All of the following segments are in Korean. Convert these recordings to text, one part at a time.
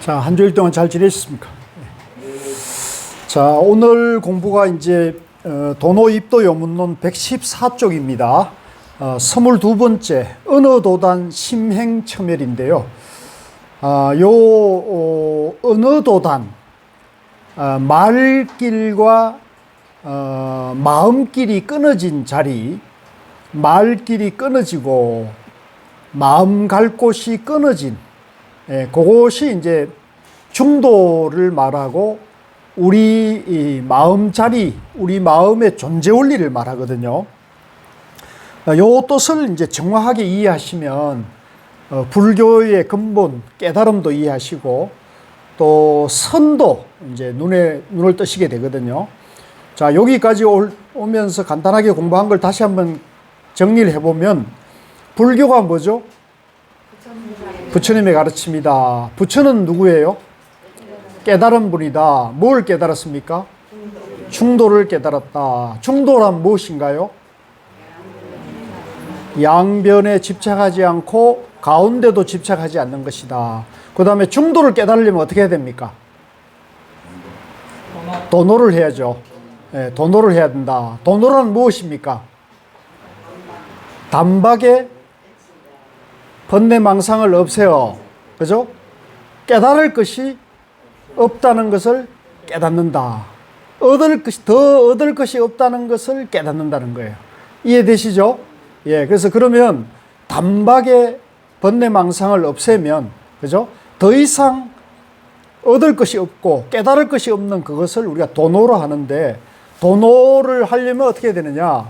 자, 한 주일 동안 잘 지내셨습니까? 자, 오늘 공부가 이제 도노입도 요문론 114쪽입니다. 22번째 언어도단 심행첨열인데요. 언어도단, 말길과 마음길이 끊어진 자리, 말길이 끊어지고 마음 갈 곳이 끊어진, 그것이 이제 중도를 말하고 우리 이 마음 자리, 우리 마음의 존재 원리를 말하거든요. 요 뜻을 이제 정확하게 이해하시면 불교의 근본 깨달음도 이해하시고 또 선도 이제 눈을 뜨시게 되거든요. 자, 여기까지 오면서 간단하게 공부한 걸 다시 한번 정리를 해보면 불교가 뭐죠? 부처님의 가르침이다. 부처는 누구예요? 깨달은 분이다. 뭘 깨달았습니까? 중도를 깨달았다. 중도란 무엇인가요? 양변에 집착하지 않고 가운데도 집착하지 않는 것이다. 그 다음에 중도를 깨달으려면 어떻게 해야 됩니까? 도노를 해야죠. 도노를 해야 된다. 도노란 무엇입니까? 단박에 번뇌망상을 없애어, 그죠? 깨달을 것이 없다는 것을 깨닫는다. 더 얻을 것이 없다는 것을 깨닫는다는 거예요. 이해되시죠? 예, 그래서 그러면 단박에 번뇌망상을 없애면, 그죠? 더 이상 얻을 것이 없고 깨달을 것이 없는 그것을 우리가 도노로 하는데, 도노를 하려면 어떻게 해야 되느냐?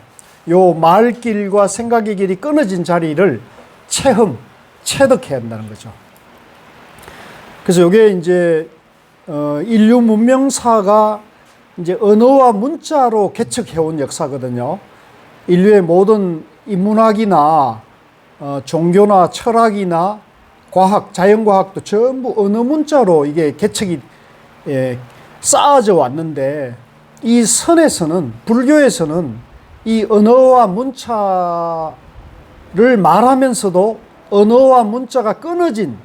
요 말길과 생각의 길이 끊어진 자리를 체득해야 한다는 거죠. 그래서 이게 이제 인류 문명사가 이제 언어와 문자로 개척해온 역사거든요. 인류의 모든 인문학이나 종교나 철학이나 과학, 자연과학도 전부 언어 문자로 이게 개척이 쌓아져 왔는데, 이 선에서는, 불교에서는 이 언어와 문자를 말하면서도 언어와 문자가 끊어진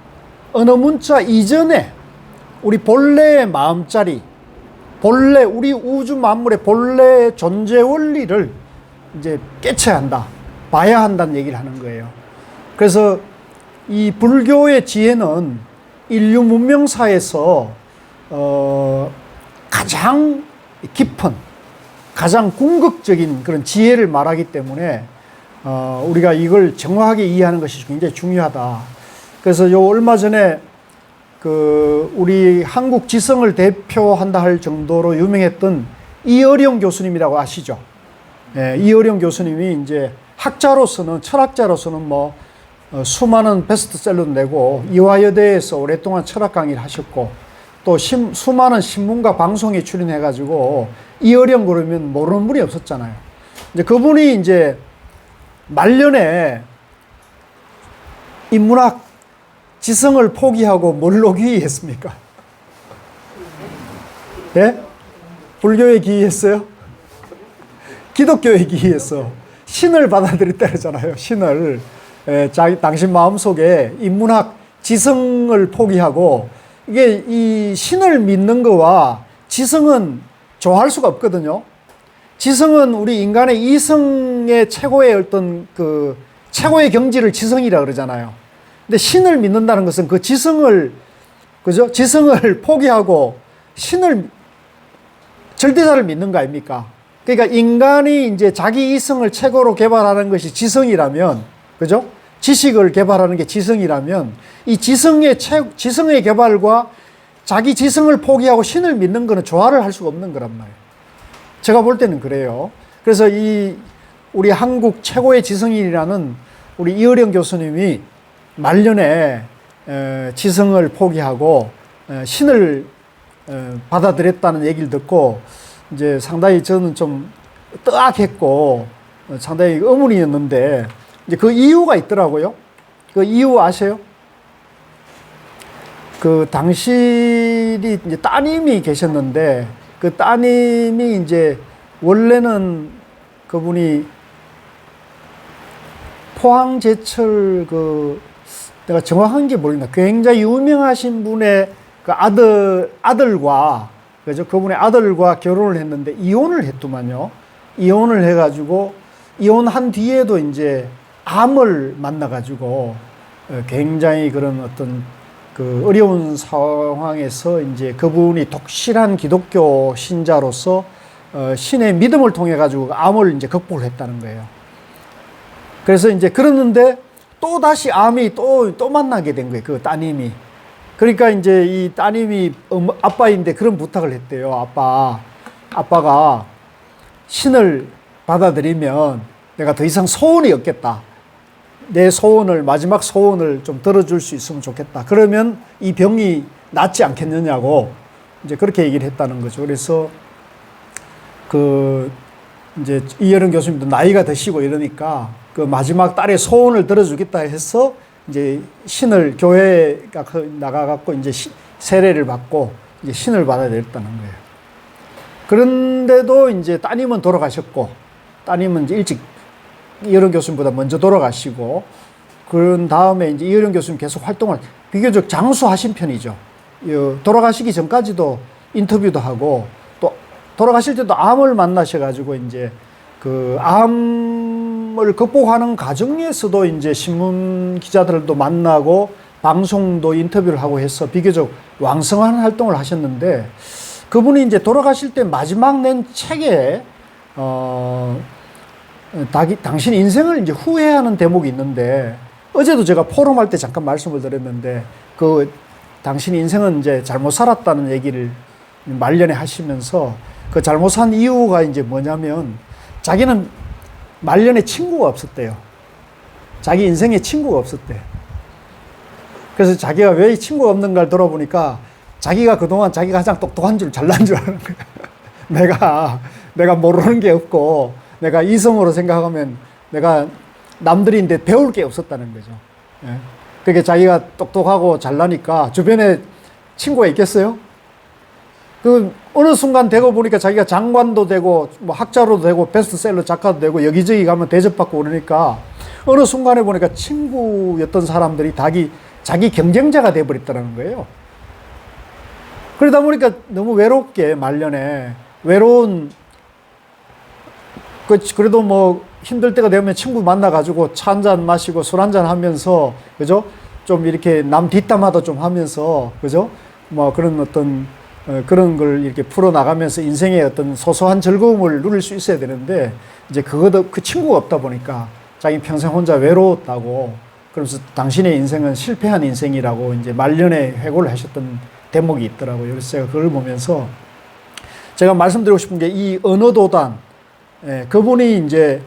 언어 문자 이전에 우리 본래의 마음자리, 본래 우리 우주 만물의 본래의 존재 원리를 이제 깨쳐야 한다, 봐야 한다는 얘기를 하는 거예요. 그래서 이 불교의 지혜는 인류 문명사에서 가장 깊은, 가장 궁극적인 그런 지혜를 말하기 때문에 우리가 이걸 정확하게 이해하는 것이 굉장히 중요하다. 그래서 요 얼마 전에 우리 한국 지성을 대표한다 할 정도로 유명했던 이어령 교수님이라고 아시죠? 예, 이어령 교수님이 이제 학자로서는, 철학자로서는 뭐 수많은 베스트셀러도 내고 이화여대에서 오랫동안 철학 강의를 하셨고 또 수많은 신문과 방송에 출연해가지고 이어령 그러면 모르는 분이 없었잖아요. 이제 그분이 이제 말년에 인문학 지성을 포기하고 뭘로 귀의했습니까? 예? 불교에 귀의했어요? 기독교에 귀의했어. 신을 받아들였다 그러잖아요. 신을. 당신 마음속에 인문학 지성을 포기하고, 이게 이 신을 믿는 거와 지성은 좋아할 수가 없거든요. 지성은 우리 인간의 이성의 최고의 어떤 최고의 경지를 지성이라 그러잖아요. 근데 신을 믿는다는 것은 그 지성을, 그죠? 지성을 포기하고 신을, 절대자를 믿는 거 아닙니까? 그러니까 인간이 이제 자기 이성을 최고로 개발하는 것이 지성이라면, 그죠? 지식을 개발하는 게 지성이라면, 이 지성의 개발과 자기 지성을 포기하고 신을 믿는 거는 조화를 할 수가 없는 거란 말이에요. 제가 볼 때는 그래요. 그래서 우리 한국 최고의 지성인이라는 우리 이어령 교수님이 말년에 지성을 포기하고 신을 받아들였다는 얘기를 듣고 이제 상당히 저는 좀 뜨악했고 상당히 의문이었는데, 이제 그 이유가 있더라고요. 그 이유 아세요? 당신이 이제 따님이 계셨는데, 그 따님이 이제 원래는 그분이 포항제철 내가 정확한 게 모르겠나, 굉장히 유명하신 분의 그 아들과, 그죠? 그분의 아들과 결혼을 했는데 이혼을 했더만요. 이혼을 해가지고 이혼한 뒤에도 이제 암을 만나가지고 굉장히 그런 어떤 그 어려운 상황에서 이제 그분이 독실한 기독교 신자로서 신의 믿음을 통해 가지고 암을 이제 극복을 했다는 거예요. 그래서 이제 그러는데 또 다시 암이 또 만나게 된 거예요. 그 따님이. 그러니까 이제 이 따님이 아빠인데 그런 부탁을 했대요. 아빠가 신을 받아들이면 내가 더 이상 소원이 없겠다. 내 소원을, 마지막 소원을 좀 들어줄 수 있으면 좋겠다. 그러면 이 병이 낫지 않겠느냐고 이제 그렇게 얘기를 했다는 거죠. 그래서 이제 이혜령 교수님도 나이가 드시고 이러니까 그 마지막 딸의 소원을 들어주겠다 해서 이제 신을 교회가 나가갖고 이제 세례를 받고 이제 신을 받아들였다는 거예요. 그런데도 이제 따님은 돌아가셨고, 따님은 이제 일찍 이혜령 교수님보다 먼저 돌아가시고, 그런 다음에 이제 이혜령 교수님 계속 활동을 비교적 장수하신 편이죠. 돌아가시기 전까지도 인터뷰도 하고, 또 돌아가실 때도 암을 만나셔가지고 이제 그 암을 극복하는 과정에서도 이제 신문 기자들도 만나고 방송도 인터뷰를 하고 해서 비교적 왕성한 활동을 하셨는데, 그분이 이제 돌아가실 때 마지막 낸 책에 당신 인생을 이제 후회하는 대목이 있는데, 어제도 제가 포럼할 때 잠깐 말씀을 드렸는데, 그 당신 인생은 이제 잘못 살았다는 얘기를 말년에 하시면서 그 잘못 산 이유가 이제 뭐냐면, 자기는 말년에 친구가 없었대요. 자기 인생에 친구가 없었대. 그래서 자기가 왜 친구가 없는가를 들어보니까 자기가 그동안 자기가 가장 똑똑한 줄, 잘난 줄 아는 거야. 내가 모르는 게 없고, 내가 이성으로 생각하면 내가 남들인데 배울 게 없었다는 거죠. 예. 그러니까 자기가 똑똑하고 잘나니까 주변에 친구가 있겠어요? 그 어느 순간 되고 보니까 자기가 장관도 되고 뭐 학자로도 되고 베스트셀러 작가도 되고 여기저기 가면 대접받고 그러니까 어느 순간에 보니까 친구였던 사람들이 자기 경쟁자가 돼버렸다는 거예요. 그러다 보니까 너무 외롭게 말년에 그래도 뭐 힘들 때가 되면 친구 만나가지고 차 한잔 마시고 술 한잔 하면서, 그죠? 좀 이렇게 남 뒷담화도 좀 하면서, 그죠? 뭐 그런 어떤 그런 걸 이렇게 풀어나가면서 인생의 어떤 소소한 즐거움을 누릴 수 있어야 되는데, 이제 그 친구가 없다 보니까 자기 평생 혼자 외로웠다고, 그러면서 당신의 인생은 실패한 인생이라고 이제 말년에 회고를 하셨던 대목이 있더라고요. 그래서 제가 그걸 보면서 제가 말씀드리고 싶은 게, 이 언어도단, 그분이 이제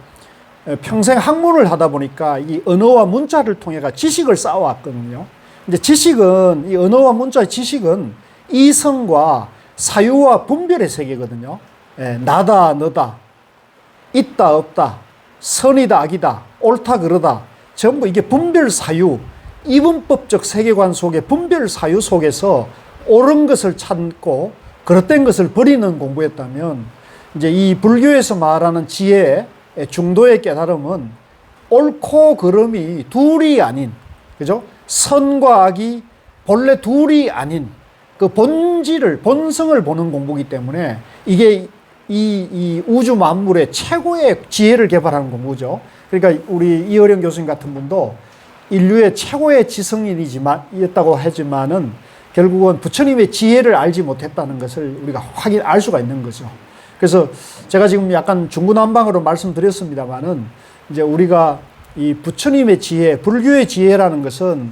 평생 학문을 하다 보니까 이 언어와 문자를 통해가 지식을 쌓아왔거든요. 이제 지식은, 이 언어와 문자의 지식은 이성과 사유와 분별의 세계거든요. 나다, 너다, 있다, 없다, 선이다, 악이다, 옳다, 그러다. 전부 이게 분별 사유, 이분법적 세계관 속의 분별 사유 속에서 옳은 것을 찾고 그릇된 것을 버리는 공부였다면, 이제 이 불교에서 말하는 지혜, 중도의 깨달음은 옳고 그름이 둘이 아닌, 그죠? 선과 악이 본래 둘이 아닌 그 본성을 보는 공부이기 때문에 이게 이 우주 만물의 최고의 지혜를 개발하는 공부죠. 그러니까 우리 이어령 교수님 같은 분도 인류의 최고의 지성인이었다고 하지만은 결국은 부처님의 지혜를 알지 못했다는 것을 우리가 알 수가 있는 거죠. 그래서 제가 지금 약간 중구난방으로 말씀드렸습니다만은, 이제 우리가 이 부처님의 지혜, 불교의 지혜라는 것은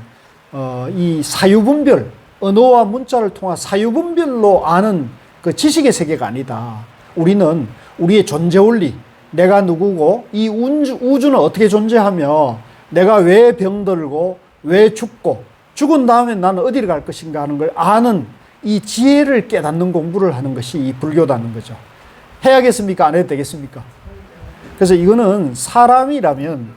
이 사유분별, 언어와 문자를 통한 사유분별로 아는 그 지식의 세계가 아니다. 우리는 우리의 존재 원리, 내가 누구고 이 우주는 어떻게 존재하며 내가 왜 병들고 왜 죽고 죽은 다음에 나는 어디를 갈 것인가 하는 걸 아는 이 지혜를 깨닫는 공부를 하는 것이 이 불교다는 거죠. 해야겠습니까? 안 해도 되겠습니까? 그래서 이거는 사람이라면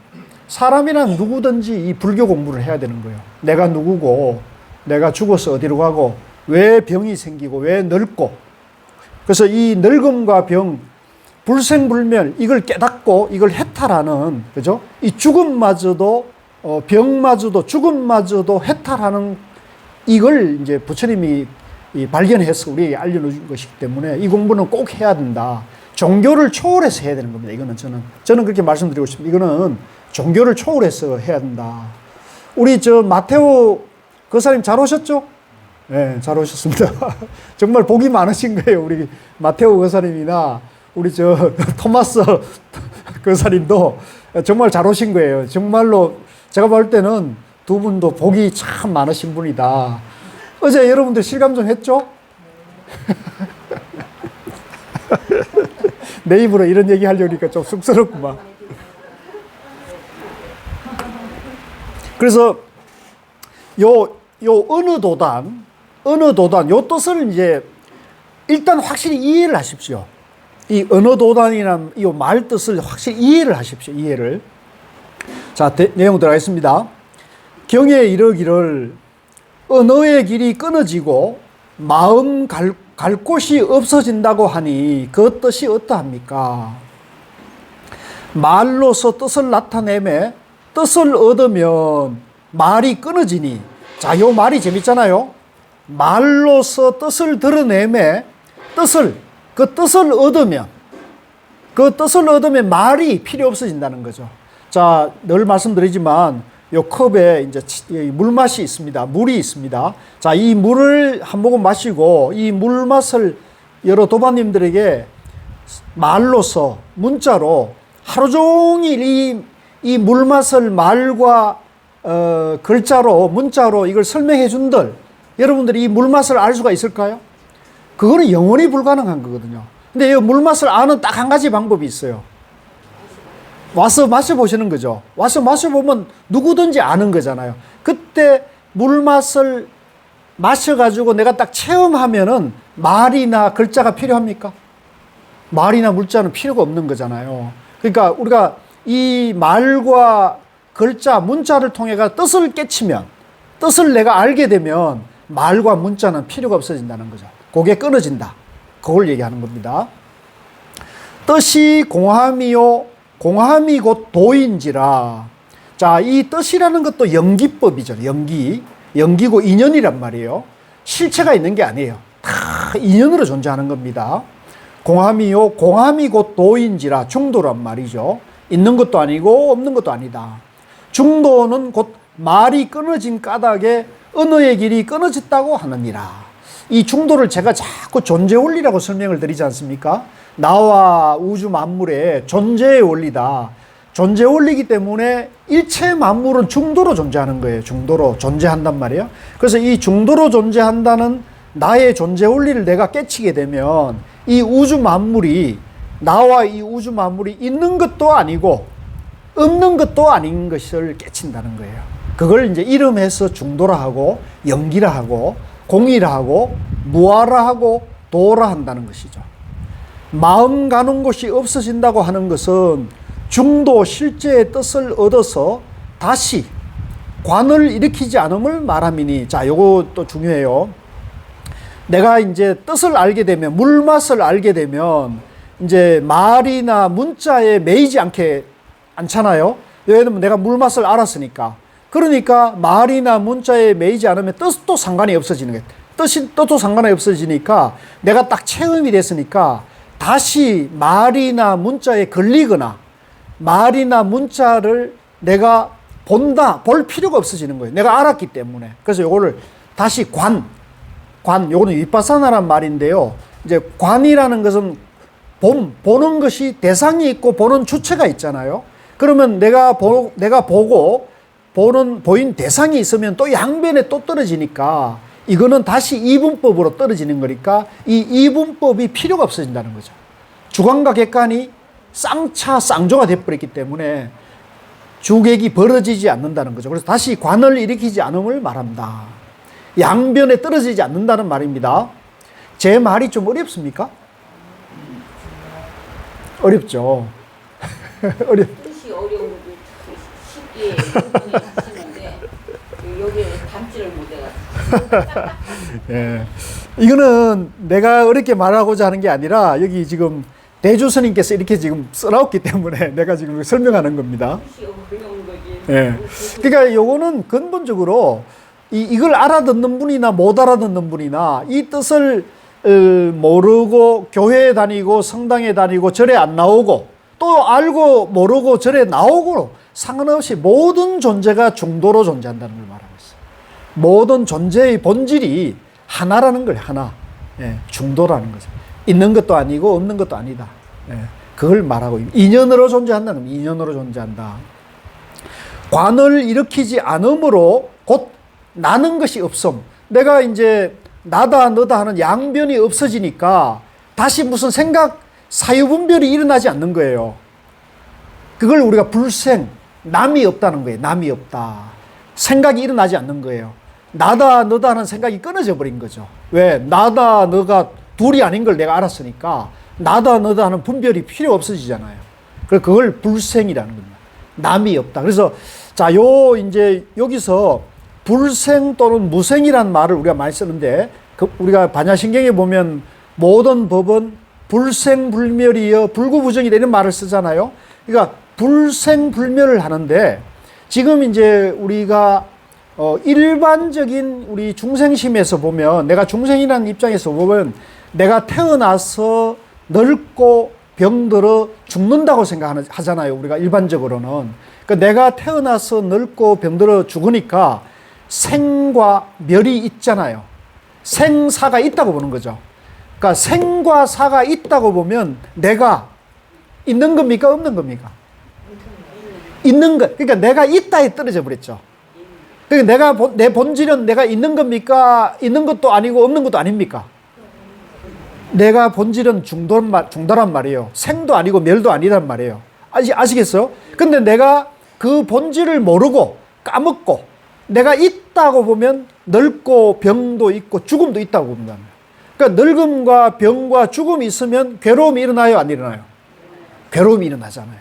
누구든지 이 불교 공부를 해야 되는 거예요. 내가 누구고, 내가 죽어서 어디로 가고, 왜 병이 생기고, 왜 늙고. 그래서 이 늙음과 병, 불생불멸, 이걸 깨닫고 이걸 해탈하는, 그죠? 이 죽음마저도, 병마저도, 죽음마저도 해탈하는, 이걸 이제 부처님이 발견해서 우리에게 알려준 것이기 때문에 이 공부는 꼭 해야 된다. 종교를 초월해서 해야 되는 겁니다. 이거는 저는 그렇게 말씀드리고 싶습니다. 이거는 종교를 초월해서 해야 된다. 우리 마테오 거사님 잘 오셨죠? 네, 잘 오셨습니다. 정말 복이 많으신 거예요. 우리 마테오 거사님이나 우리 토마스 거사님도 정말 잘 오신 거예요. 정말로 제가 볼 때는 두 분도 복이 참 많으신 분이다. 어제 여러분들 실감 좀 했죠? 내 입으로 이런 얘기 하려니까 좀 쑥스럽구만. 그래서 어느 도단, 요 뜻을 이제 일단 확실히 이해를 하십시오. 이 어느 도단이라는 이 말 뜻을 확실히 이해를 하십시오. 이해를. 자, 내용 들어가겠습니다. 경에 이르기를 언어의 길이 끊어지고 마음 갈 곳이 없어진다고 하니 그 뜻이 어떠합니까? 말로서 뜻을 나타내매 뜻을 얻으면 말이 끊어지니, 자, 요 말이 재밌잖아요. 말로서 뜻을 드러내매 그 뜻을 얻으면 말이 필요 없어진다는 거죠. 자, 늘 말씀드리지만 요 컵에 이제 물맛이 있습니다. 물이 있습니다. 자, 이 물을 한 모금 마시고 이 물맛을 여러 도반님들에게 말로서, 문자로 하루 종일 이 물맛을 말과 글자로, 문자로 이걸 설명해 준들, 여러분들이 이 물맛을 알 수가 있을까요? 그거는 영원히 불가능한 거거든요. 근데 이 물맛을 아는 딱 한 가지 방법이 있어요. 와서 마셔보시는 거죠. 와서 마셔보면 누구든지 아는 거잖아요. 그때 물맛을 마셔가지고 내가 딱 체험하면은 말이나 글자가 필요합니까? 말이나 물자는 필요가 없는 거잖아요. 그러니까 우리가 이 말과 글자, 문자를 통해가 뜻을 깨치면, 뜻을 내가 알게 되면 말과 문자는 필요가 없어진다는 거죠. 그게 끊어진다. 그걸 얘기하는 겁니다. 뜻이 공함이요 공함이 곧 도인지라. 자, 이 뜻이라는 것도 연기법이죠. 연기고 인연이란 말이에요. 실체가 있는 게 아니에요. 다 인연으로 존재하는 겁니다. 공함이요 공함이 곧 도인지라. 중도란 말이죠. 있는 것도 아니고 없는 것도 아니다. 중도는 곧 말이 끊어진 까닭에 언어의 길이 끊어졌다고 하느니라. 이 중도를 제가 자꾸 존재 원리라고 설명을 드리지 않습니까? 나와 우주 만물의 존재의 원리다. 존재 원리이기 때문에 일체 만물은 중도로 존재하는 거예요. 중도로 존재한단 말이에요. 그래서 이 중도로 존재한다는 나의 존재 원리를 내가 깨치게 되면 이 우주 만물이, 나와 이 우주 만물이 있는 것도 아니고 없는 것도 아닌 것을 깨친다는 거예요. 그걸 이제 이름해서 중도라 하고, 연기라 하고, 공이라 하고, 무아라 하고, 도라 한다는 것이죠. 마음 가는 곳이 없어진다고 하는 것은 중도 실제의 뜻을 얻어서 다시 관을 일으키지 않음을 말함이니. 자, 요거 또 중요해요. 내가 이제 뜻을 알게 되면, 물맛을 알게 되면 이제 말이나 문자에 매이지 않잖아요. 예를 들면 내가 물맛을 알았으니까. 그러니까 말이나 문자에 매이지 않으면 뜻도 상관이 없어지는 거예요. 뜻도 상관이 없어지니까 내가 딱 체험이 됐으니까 다시 말이나 문자에 걸리거나 말이나 문자를 내가 볼 필요가 없어지는 거예요. 내가 알았기 때문에. 그래서 요거를 다시 요거는 위파사나란 말인데요. 이제 관이라는 것은 보는 것이 대상이 있고 보는 주체가 있잖아요. 그러면 내가 보고 보인 대상이 있으면 또 양변에 또 떨어지니까 이거는 다시 이분법으로 떨어지는 거니까 이 이분법이 필요가 없어진다는 거죠. 주관과 객관이 쌍조가 되어버렸기 때문에 주객이 벌어지지 않는다는 거죠. 그래서 다시 관을 일으키지 않음을 말한다. 양변에 떨어지지 않는다는 말입니다. 제 말이 좀 어렵습니까? 어렵죠. 뜻이 어려운 것도 쉽게 하시는데 여기에 담지를 못해가지고. 예. 이거는 내가 어렵게 말하고자 하는 게 아니라 여기 지금 대주 스님께서 이렇게 지금 써놨기 때문에 내가 지금 설명하는 겁니다. 뜻이 어려운 거지. 예. 그러니까 요거는 근본적으로 이걸 알아듣는 분이나 못 알아듣는 분이나 이 뜻을 모르고 교회에 다니고 성당에 다니고 절에 안 나오고 또 알고 모르고 절에 나오고 상관없이 모든 존재가 중도로 존재한다는 걸 말하고 있어요. 모든 존재의 본질이 하나라는 거예요. 하나. 예, 중도라는 거죠. 있는 것도 아니고 없는 것도 아니다. 예, 그걸 말하고 인연으로 존재한다는 거예요. 인연으로 존재한다. 관을 일으키지 않으므로 곧 나는 것이 없음. 내가 이제 나다 너다 하는 양변이 없어지니까 다시 무슨 생각 사유분별이 일어나지 않는 거예요. 그걸 우리가 불생, 남이 없다는 거예요. 남이 없다. 생각이 일어나지 않는 거예요. 나다 너다 하는 생각이 끊어져 버린 거죠. 왜? 나다 너가 둘이 아닌 걸 내가 알았으니까 나다 너다 하는 분별이 필요 없어지잖아요. 그래서 그걸 불생이라는 겁니다. 남이 없다. 그래서 자, 이제 여기서 불생 또는 무생이라는 말을 우리가 많이 쓰는데 우리가 반야신경에 보면 모든 법은 불생불멸이여 불구부정이다 이런 말을 쓰잖아요. 그러니까 불생불멸을 하는데 지금 이제 우리가 일반적인 우리 중생심에서 보면 내가 중생이라는 입장에서 보면 내가 태어나서 늙고 병들어 죽는다고 생각하잖아요. 우리가 일반적으로는. 그러니까 내가 태어나서 늙고 병들어 죽으니까 생과 멸이 있잖아요. 생사가 있다고 보는 거죠. 그러니까 생과 사가 있다고 보면 내가 있는 겁니까? 없는 겁니까? 있는 것. 그러니까 내가 있다에 떨어져 버렸죠. 그러니까 내 본질은 내가 있는 겁니까? 있는 것도 아니고 없는 것도 아닙니까? 내가 본질은 중도란 말이에요. 생도 아니고 멸도 아니란 말이에요. 아시겠어요? 근데 내가 그 본질을 모르고 까먹고 내가 있다고 보면 늙고 병도 있고 죽음도 있다고 봅니다. 그러니까 늙음과 병과 죽음이 있으면 괴로움이 일어나요? 안 일어나요? 괴로움이 일어나잖아요.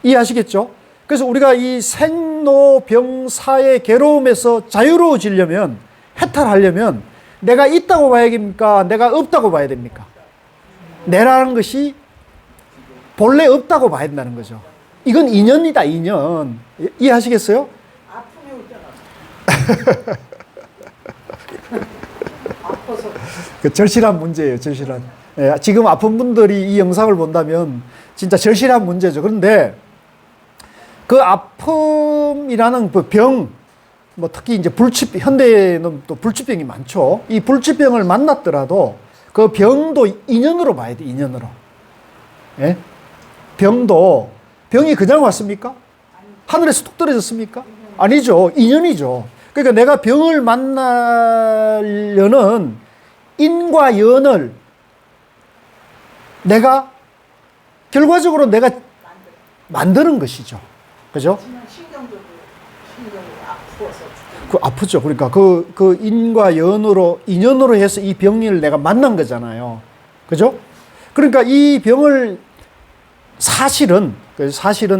이해하시겠죠? 그래서 우리가 이 생로병사의 괴로움에서 자유로워지려면 해탈하려면 내가 있다고 봐야 됩니까? 내가 없다고 봐야 됩니까? 내라는 것이 본래 없다고 봐야 된다는 거죠. 이건 인연이다, 인연. 이해하시겠어요? 아픔이 오잖아. 아파서. 그 절실한 문제예요, 절실한. 예, 지금 아픈 분들이 이 영상을 본다면 진짜 절실한 문제죠. 그런데 그 아픔이라는 그 병, 뭐 특히 이제 현대에는 또 불치병이 많죠. 이 불치병을 만났더라도 그 병도 인연으로 봐야 돼, 인연으로. 예? 병이 그냥 왔습니까? 하늘에서 뚝 떨어졌습니까? 아니죠. 인연이죠. 그러니까 내가 병을 만나려는 인과 연을 결과적으로 내가 만드는 것이죠. 그죠? 신경이 아프어서. 아프죠. 그러니까 그 인과 인연으로 해서 이 병을 내가 만난 거잖아요. 그죠? 그러니까 이 병을 사실은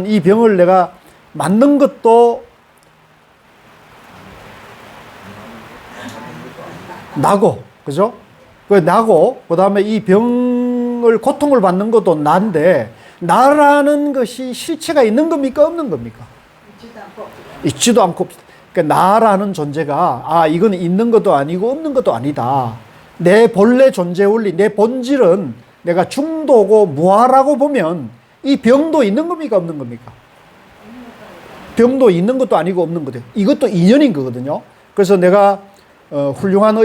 이 병을 내가 만든 것도 나고, 그죠? 나고, 그 다음에 이 고통을 받는 것도 난데, 나라는 것이 실체가 있는 겁니까? 없는 겁니까? 있지도 않고. 그러니까 나라는 존재가, 이건 있는 것도 아니고 없는 것도 아니다. 내 본래 존재 원리, 내 본질은 내가 중도고 무아라고 보면 이 병도 있는 겁니까? 없는 겁니까? 병도 있는 것도 아니고 없는 것도. 이것도 인연인 거거든요. 그래서 내가 훌륭한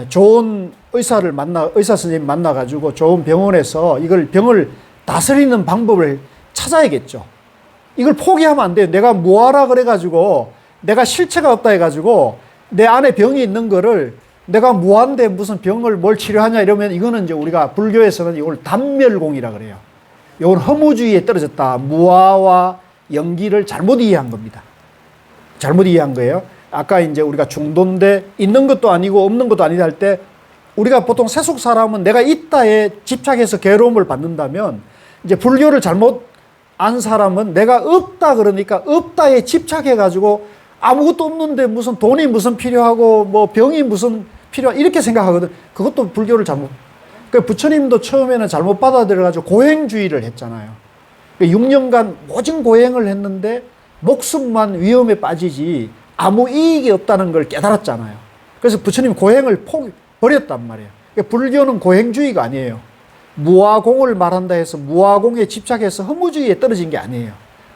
좋은 의사 선생님 만나가지고 좋은 병원에서 병을 다스리는 방법을 찾아야겠죠. 이걸 포기하면 안 돼요. 내가 무아라 그래가지고 내가 실체가 없다 해가지고 내 안에 병이 있는 거를 내가 무아인데 무슨 병을 뭘 치료하냐 이러면 이거는 이제 우리가 불교에서는 이걸 단멸공이라 그래요. 이건 허무주의에 떨어졌다. 무아와 연기를 잘못 이해한 겁니다. 잘못 이해한 거예요. 아까 이제 우리가 중도인데 있는 것도 아니고 없는 것도 아니다 할 때 우리가 보통 세속 사람은 내가 있다에 집착해서 괴로움을 받는다면 이제 불교를 잘못 안 사람은 내가 없다 그러니까 없다에 집착해가지고 아무것도 없는데 무슨 돈이 무슨 필요하고 뭐 병이 무슨 필요하고 이렇게 생각하거든. 그것도 불교를 잘못. 그러니까 부처님도 처음에는 잘못 받아들여가지고 고행주의를 했잖아요. 6년간 모진 고행을 했는데 목숨만 위험에 빠지지 아무 이익이 없다는 걸 깨달았잖아요. 그래서 부처님 고행을 버렸단 말이에요. 그러니까 불교는 고행주의가 아니에요. 무아공을 말한다 해서 무아공에 집착해서 허무주의에 떨어진 게 아니에요.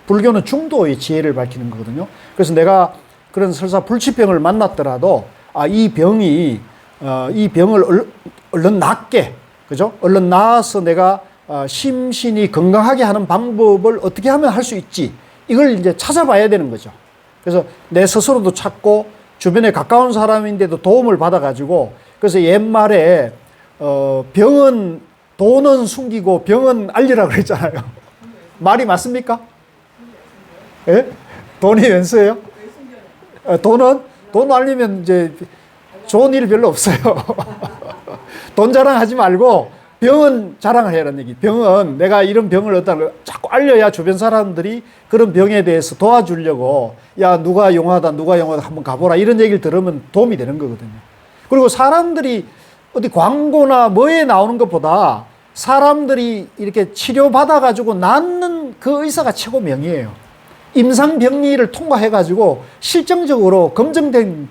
불교는 중도의 지혜를 밝히는 거거든요. 그래서 내가 그런 설사 불치병을 만났더라도 이 병을 얼른 낫게, 그죠? 얼른 나아서 내가 심신이 건강하게 하는 방법을 어떻게 하면 할 수 있지? 이걸 이제 찾아봐야 되는 거죠. 그래서 내 스스로도 찾고 주변에 가까운 사람인데도 도움을 받아가지고, 그래서 옛말에 돈은 숨기고 병은 알리라 그랬잖아요. 말이 맞습니까? 예? 돈이 왼수예요? 돈 알리면 이제 좋은 일 별로 없어요. 돈 자랑하지 말고 병은 자랑을 해라는 얘기. 병은 내가 이런 병을 얻다 자꾸 알려야 주변 사람들이 그런 병에 대해서 도와주려고, 야, 누가 용하다 한번 가보라, 이런 얘기를 들으면 도움이 되는 거거든요. 그리고 사람들이 어디 광고나 뭐에 나오는 것보다 사람들이 이렇게 치료받아가지고 낫는 그 의사가 최고 명이에요. 임상병리를 통과해가지고 실증적으로 검증된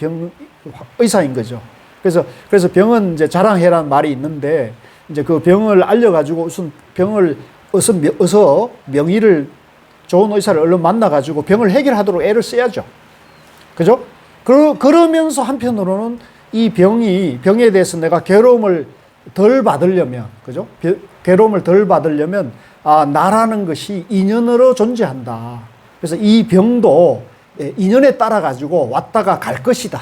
의사인 거죠. 그래서 병은 이제 자랑해라는 말이 있는데, 이제 그 병을 알려가지고 우선 병을 어서 명의를, 좋은 의사를 얼른 만나가지고 병을 해결하도록 애를 써야죠. 그죠? 그러면서 한편으로는 이 병에 대해서 내가 괴로움을 덜 받으려면, 그죠? 괴로움을 덜 받으려면, 나라는 것이 인연으로 존재한다. 그래서 이 병도 인연에 따라 가지고 왔다가 갈 것이다.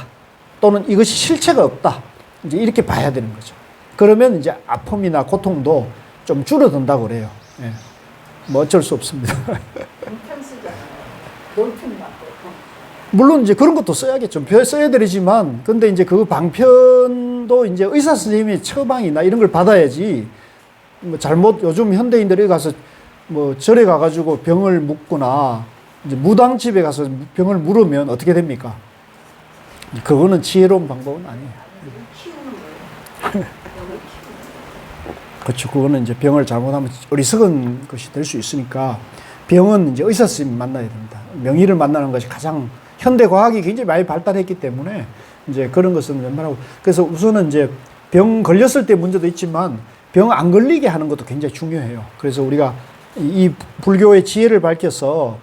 또는 이것이 실체가 없다. 이제 이렇게 봐야 되는 거죠. 그러면 이제 아픔이나 고통도 좀 줄어든다고 그래요. 예. 뭐 어쩔 수 없습니다. 방편 쓰잖아요. 놀편 맞고. 물론 이제 그런 것도 써야겠죠. 써야 되지만, 근데 이제 그 방편도 이제 의사 선생님의 처방이나 이런 걸 받아야지, 뭐 요즘 현대인들이 가서 뭐 절에 가가지고 병을 묻거나, 이제 무당집에 가서 병을 물으면 어떻게 됩니까? 그거는 지혜로운 방법은 아니에요. 키우는 거예요. 그렇죠. 그거는 이제 병을 잘못하면 어리석은 것이 될 수 있으니까, 병은 이제 의사 선생님 만나야 됩니다. 명의를 만나는 것이 가장, 현대 과학이 굉장히 많이 발달했기 때문에 이제 그런 것은 웬만하고, 그래서 우선은 이제 병 걸렸을 때 문제도 있지만 병 안 걸리게 하는 것도 굉장히 중요해요. 그래서 우리가 이 불교의 지혜를 밝혀서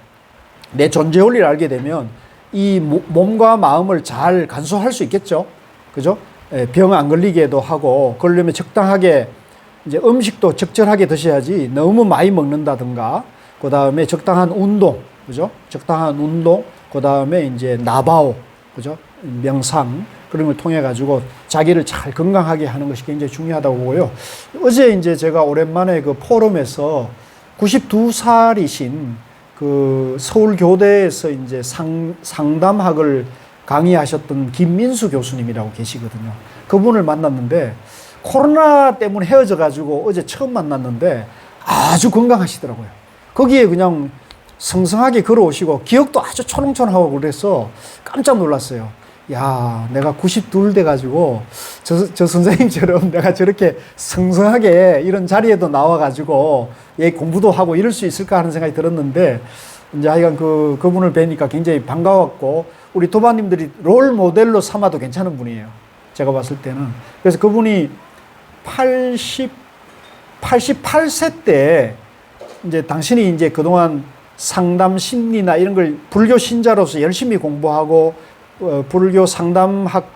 내 존재 원리를 알게 되면 이 몸과 마음을 잘 간수할 수 있겠죠. 그죠? 병 안 걸리게도 하고, 그러려면 적당하게 이제 음식도 적절하게 드셔야지, 너무 많이 먹는다든가, 그 다음에 적당한 운동, 그죠? 적당한 운동, 그 다음에 이제 나바오, 그죠? 명상, 그런 걸 통해 가지고 자기를 잘 건강하게 하는 것이 굉장히 중요하다고 보고요. 어제 이제 제가 오랜만에 그 포럼에서 92살이신 그 서울교대에서 이제 상담학을 강의하셨던 김민수 교수님이라고 계시거든요. 그분을 만났는데, 코로나 때문에 헤어져 가지고 어제 처음 만났는데 아주 건강하시더라고요. 거기에 그냥 성성하게 걸어오시고 기억도 아주 초롱초롱하고 그래서 깜짝 놀랐어요. 야, 내가 92 돼가지고 저 선생님처럼 내가 저렇게 성성하게 이런 자리에도 나와가지고 공부도 하고 이럴 수 있을까 하는 생각이 들었는데, 이제 하여간 그분을 뵈니까 굉장히 반가웠고, 우리 도반님들이 롤 모델로 삼아도 괜찮은 분이에요. 제가 봤을 때는. 그래서 그분이 88세 때 이제 당신이 이제 그동안 상담 심리나 이런 걸 불교 신자로서 열심히 공부하고, 불교 상담학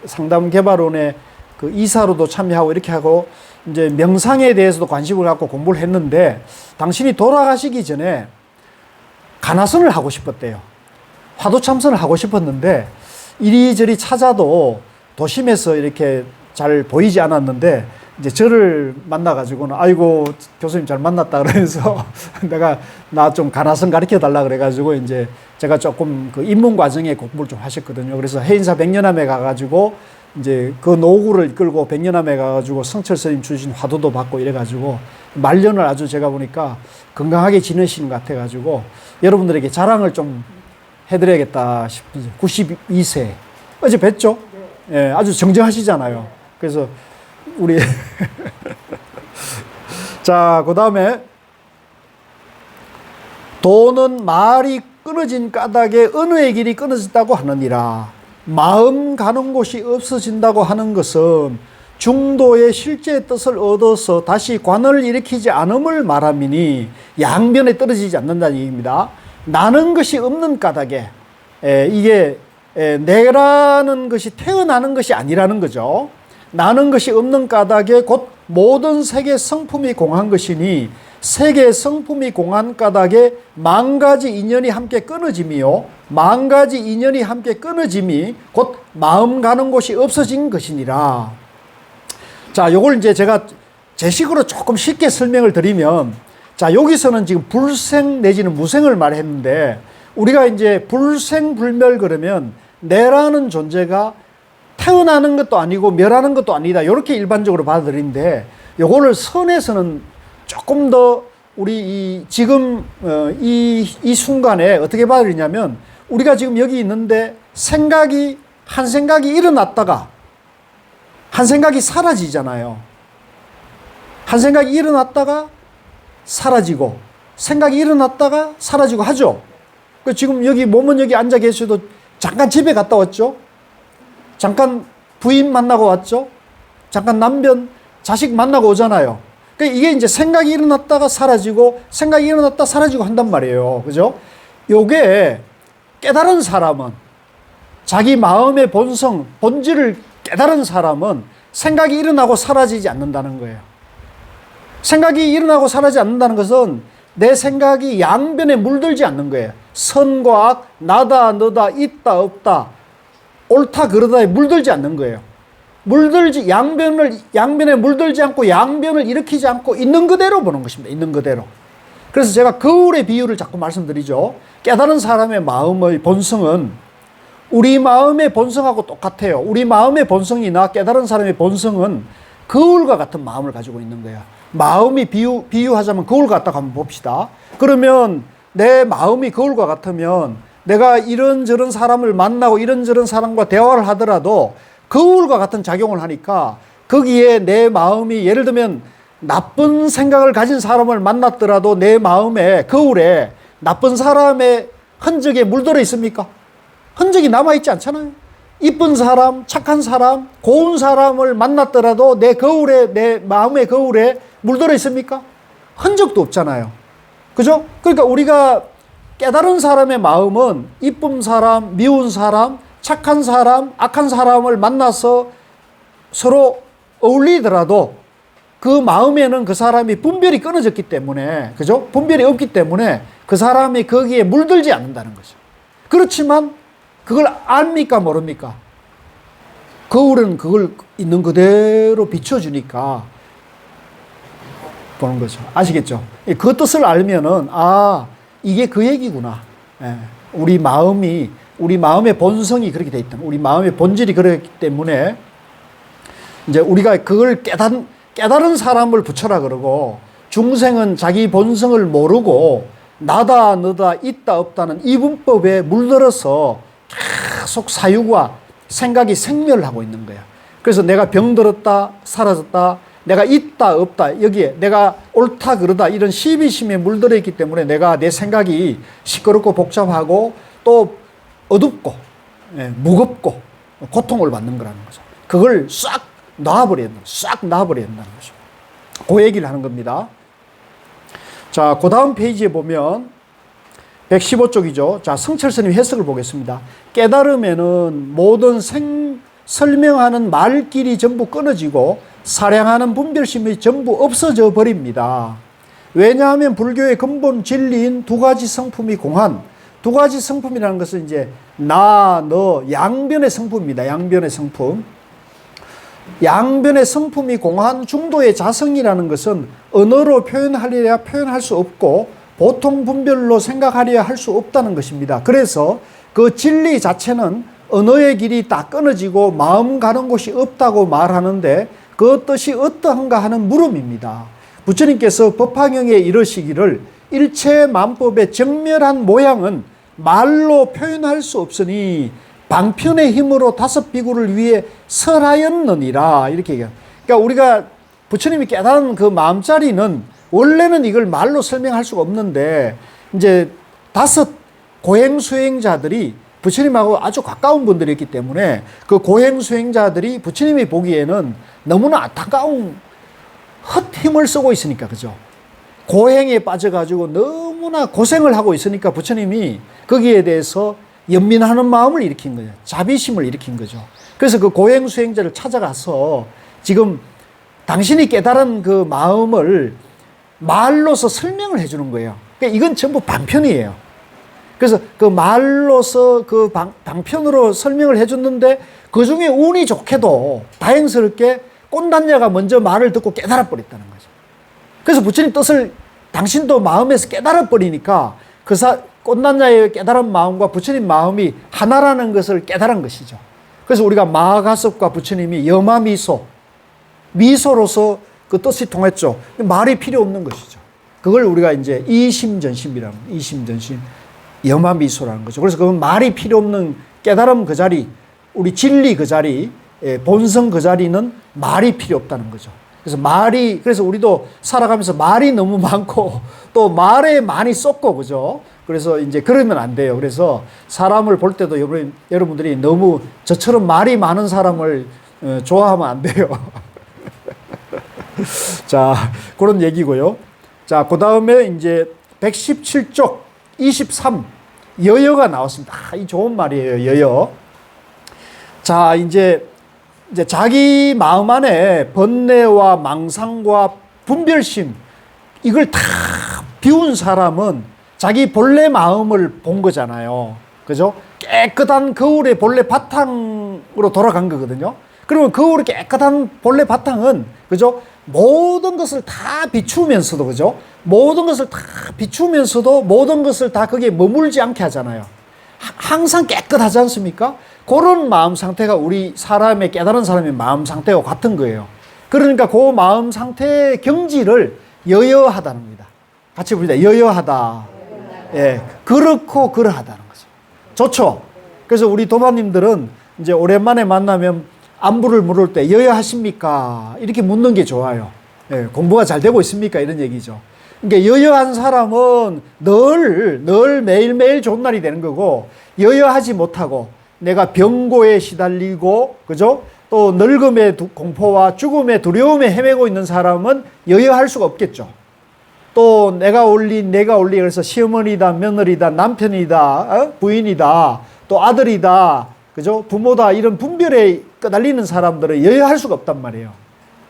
상담 개발원의 이사로도 참여하고 이렇게 하고, 이제 명상에 대해서도 관심을 갖고 공부를 했는데, 당신이 돌아가시기 전에 가나선을 하고 싶었대요. 화두참선을 하고 싶었는데 이리저리 찾아도 도심에서 이렇게 잘 보이지 않았는데, 이제 저를 만나가지고는, 아이고, 교수님 잘 만났다 그러면서 나 좀 가나선 가르쳐 달라 그래가지고, 이제 제가 조금 그 입문 과정에 공부를 좀 하셨거든요. 그래서 해인사 백년암에 가가지고, 이제 그 노구를 이끌고 백년암에 가가지고 성철 스님 주신 화두도 받고 이래가지고, 말년을 아주 제가 보니까 건강하게 지내시는 것 같아가지고, 여러분들에게 자랑을 좀 해드려야겠다 싶은데, 92세. 어제 뵀죠? 예, 아주 정정하시잖아요. 그래서 우리 자, 그 다음에 돈은 말이 끊어진 까닭에 언어의 길이 끊어졌다고 하느니라. 마음 가는 곳이 없어진다고 하는 것은 중도의 실제의 뜻을 얻어서 다시 관을 일으키지 않음을 말함이니 양변에 떨어지지 않는다는 얘기입니다. 나는 것이 없는 까닭에 이게 내라는 것이 태어나는 것이 아니라는 거죠. 나는 것이 없는 까닭에 곧 모든 세계 성품이 공한 것이니 세계 성품이 공한 까닭에 만 가지 인연이 함께 끊어짐이요 만 가지 인연이 함께 끊어짐이 곧 마음 가는 곳이 없어진 것이니라. 자, 요걸 이제 제가 제 식으로 조금 쉽게 설명을 드리면, 자, 여기서는 지금 불생 내지는 무생을 말했는데, 우리가 이제 불생불멸 그러면 내라는 존재가 태어나는 것도 아니고 멸하는 것도 아니다, 이렇게 일반적으로 받아들이는데, 요거를 선에서는 조금 더 우리 지금 이 순간에 어떻게 받아들이냐면, 우리가 지금 여기 있는데 한 생각이 일어났다가 한 생각이 사라지잖아요. 한 생각이 일어났다가 사라지고, 생각이 일어났다가 사라지고 하죠. 지금 여기 몸은 여기 앉아 계셔도 잠깐 집에 갔다 왔죠. 잠깐 부인 만나고 왔죠. 잠깐 남편, 자식 만나고 오잖아요. 이게 이제 생각이 일어났다가 사라지고, 생각이 일어났다 사라지고 한단 말이에요. 그죠? 요게 깨달은 사람은, 자기 마음의 본성, 본질을 깨달은 사람은 생각이 일어나고 사라지지 않는다는 거예요. 생각이 일어나고 사라지지 않는다는 것은 내 생각이 양변에 물들지 않는 거예요. 선과 악, 나다, 너다, 있다, 없다, 옳다, 그러다에 물들지 않는 거예요. 양변에 물들지 않고 양변을 일으키지 않고 있는 그대로 보는 것입니다. 있는 그대로. 그래서 제가 거울의 비유를 자꾸 말씀드리죠. 깨달은 사람의 마음의 본성은 우리 마음의 본성하고 똑같아요. 우리 마음의 본성이나 깨달은 사람의 본성은 거울과 같은 마음을 가지고 있는 거예요. 마음이 비유하자면 거울 같다고 한번 봅시다. 그러면 내 마음이 거울과 같으면 내가 이런저런 사람을 만나고 이런저런 사람과 대화를 하더라도 거울과 같은 작용을 하니까 거기에 내 마음이, 예를 들면 나쁜 생각을 가진 사람을 만났더라도 내 마음에, 거울에 나쁜 사람의 흔적에 물들어 있습니까? 흔적이 남아있지 않잖아요. 이쁜 사람, 착한 사람, 고운 사람을 만났더라도 내 마음의 거울에 물들어 있습니까? 흔적도 없잖아요. 그죠? 그러니까 우리가 깨달은 사람의 마음은 이쁜 사람, 미운 사람, 착한 사람, 악한 사람을 만나서 서로 어울리더라도 그 마음에는 그 사람이 분별이 끊어졌기 때문에, 그죠? 분별이 없기 때문에 그 사람이 거기에 물들지 않는다는 거죠. 그렇지만 그걸 압니까, 모릅니까? 거울은 그걸 있는 그대로 비춰주니까 보는 거죠. 아시겠죠? 그 뜻을 알면은, 아, 이게 그 얘기구나. 우리 마음의 본성이 그렇게 돼 있다. 우리 마음의 본질이 그렇기 때문에 이제 우리가 그걸 깨달은 사람을 붙여라 그러고, 중생은 자기 본성을 모르고 나다, 너다, 있다, 없다는 이분법에 물들어서 계속 사유와 생각이 생멸하고 있는 거야. 그래서 내가 병들었다, 사라졌다, 내가 있다, 없다, 여기에 내가 옳다, 그러다, 이런 시비심에 물들어 있기 때문에 내 생각이 시끄럽고 복잡하고 또 어둡고 무겁고 고통을 받는 거라는 거죠. 그걸 싹 놔버려야 된다는 거죠. 그 얘기를 하는 겁니다. 자, 그 다음 페이지에 보면 115쪽이죠. 자, 성철스님 해석을 보겠습니다. 깨달으면은 모든 설명하는 말길이 전부 끊어지고 사량하는 분별심이 전부 없어져 버립니다. 왜냐하면 불교의 근본 진리인 두 가지 성품이 공한, 두 가지 성품이라는 것은 이제 나, 너, 양변의 성품입니다. 양변의 성품. 양변의 성품이 공한 중도의 자성이라는 것은 언어로 표현하려야 표현할 수 없고 보통 분별로 생각하려야 할 수 없다는 것입니다. 그래서 그 진리 자체는 언어의 길이 다 끊어지고 마음 가는 곳이 없다고 말하는데 그 뜻이 어떠한가 하는 물음입니다. 부처님께서 법화경에 이르시기를 일체 만법의 정멸한 모양은 말로 표현할 수 없으니 방편의 힘으로 다섯 비구를 위해 설하였느니라, 이렇게 얘기해요. 그러니까 우리가 부처님이 깨달은 그 마음자리는 원래는 이걸 말로 설명할 수가 없는데 이제 다섯 고행수행자들이 부처님하고 아주 가까운 분들이었기 때문에 그 고행수행자들이 부처님이 보기에는 너무나 안타까운 헛힘을 쓰고 있으니까, 그죠? 고행에 빠져가지고 너무나 고생을 하고 있으니까 부처님이 거기에 대해서 연민하는 마음을 일으킨 거예요. 자비심을 일으킨 거죠. 그래서 그 고행수행자를 찾아가서 지금 당신이 깨달은 그 마음을 말로서 설명을 해주는 거예요. 그러니까 이건 전부 방편이에요. 그래서 그 말로서 그 방편으로 설명을 해줬는데 그 중에 운이 좋게도 다행스럽게 꽃단자가 먼저 말을 듣고 깨달아 버렸다는 거죠. 그래서 부처님 뜻을 당신도 마음에서 깨달아 버리니까 그 꽃단자의 깨달은 마음과 부처님 마음이 하나라는 것을 깨달은 것이죠. 그래서 우리가 마가섭과 부처님이 여마미소, 미소로서 그 뜻이 통했죠. 말이 필요 없는 것이죠. 그걸 우리가 이제 이심전심이라는, 이심전심, 여마미소라는 거죠. 그래서 그건 말이 필요 없는 깨달음 그 자리, 우리 진리 그 자리, 본성 그 자리는 말이 필요 없다는 거죠. 그래서 우리도 살아가면서 말이 너무 많고 또 말에 많이 쏟고, 그죠? 그래서 이제 그러면 안 돼요. 그래서 사람을 볼 때도 여러분들이 너무 저처럼 말이 많은 사람을 좋아하면 안 돼요. 자, 그런 얘기고요. 자, 그 다음에 이제 117쪽 23 여여가 나왔습니다. 이 좋은 말이에요. 여여. 자, 이제 자기 마음 안에 번뇌와 망상과 분별심 이걸 다 비운 사람은 자기 본래 마음을 본 거잖아요. 그죠? 깨끗한 거울의 본래 바탕으로 돌아간 거거든요. 그러면 거울의 깨끗한 본래 바탕은, 그죠? 모든 것을 다 비추면서도, 그죠? 모든 것을 다 비추면서도 모든 것을 다 거기에 머물지 않게 하잖아요. 항상 깨끗하지 않습니까? 그런 마음 상태가 우리 사람의, 깨달은 사람의 마음 상태와 같은 거예요. 그러니까 그 마음 상태의 경지를 여여하다는 겁니다. 같이 부르자. 여여하다. 예, 그렇고 그러하다는 거죠. 좋죠? 그래서 우리 도마님들은 이제 오랜만에 만나면 안부를 물을 때 여여하십니까? 이렇게 묻는 게 좋아요. 예, 공부가 잘 되고 있습니까? 이런 얘기죠. 그러니까 여여한 사람은 늘 매일매일 좋은 날이 되는 거고, 여여하지 못하고 내가 병고에 시달리고, 그죠? 또 늙음의 공포와 죽음의 두려움에 헤매고 있는 사람은 여여할 수가 없겠죠. 또 내가 올리 그래서 시어머니다, 며느리다, 남편이다, 부인이다, 또 아들이다, 그죠? 부모다, 이런 분별에 끄달리는 사람들은 여여할 수가 없단 말이에요.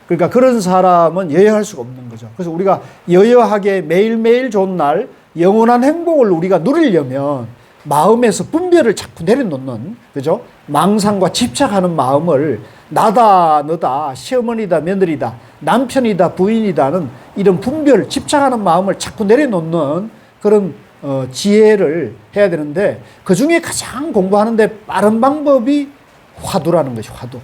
그러니까 그런 사람은 여여할 수가 없는 거죠. 그래서 우리가 여여하게 매일매일 좋은 날, 영원한 행복을 우리가 누리려면 마음에서 분별을 자꾸 내려놓는, 그죠? 망상과 집착하는 마음을 나다, 너다, 시어머니다, 며느리다, 남편이다, 부인이다는 이런 분별, 집착하는 마음을 자꾸 내려놓는 그런 지혜를 해야 되는데, 그 중에 가장 공부하는데 빠른 방법이 화두라는 것이 화두.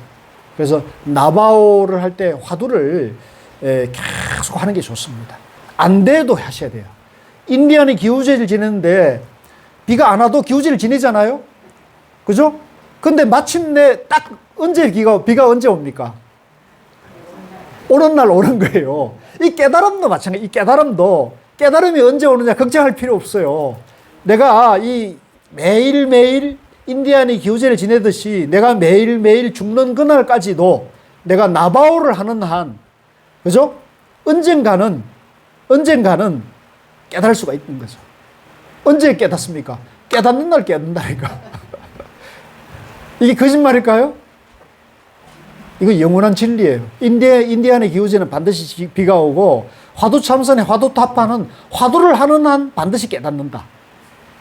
그래서 나바오를 할 때 화두를 계속 하는 게 좋습니다. 안 돼도 하셔야 돼요. 인디안이 기우제를 지내는데 비가 안 와도 기우제를 지내잖아요. 그죠? 근데 마침내 딱 언제 비가 언제 옵니까? 오는 날 오는 거예요. 이 깨달음도 마찬가지. 이 깨달음이 언제 오느냐 걱정할 필요 없어요. 내가 이 매일매일 인디안이 기우제를 지내듯이 내가 매일매일 죽는 그날까지도 내가 나바오를 하는 한, 그죠? 언젠가는 깨달을 수가 있는 거죠. 언제 깨닫습니까? 깨닫는 날 깨닫는다니까. 이게 거짓말일까요? 이거 영원한 진리예요. 인디안의 기우제는 반드시 비가 오고, 화두참선의 화두타파는 화두를 하는 한 반드시 깨닫는다.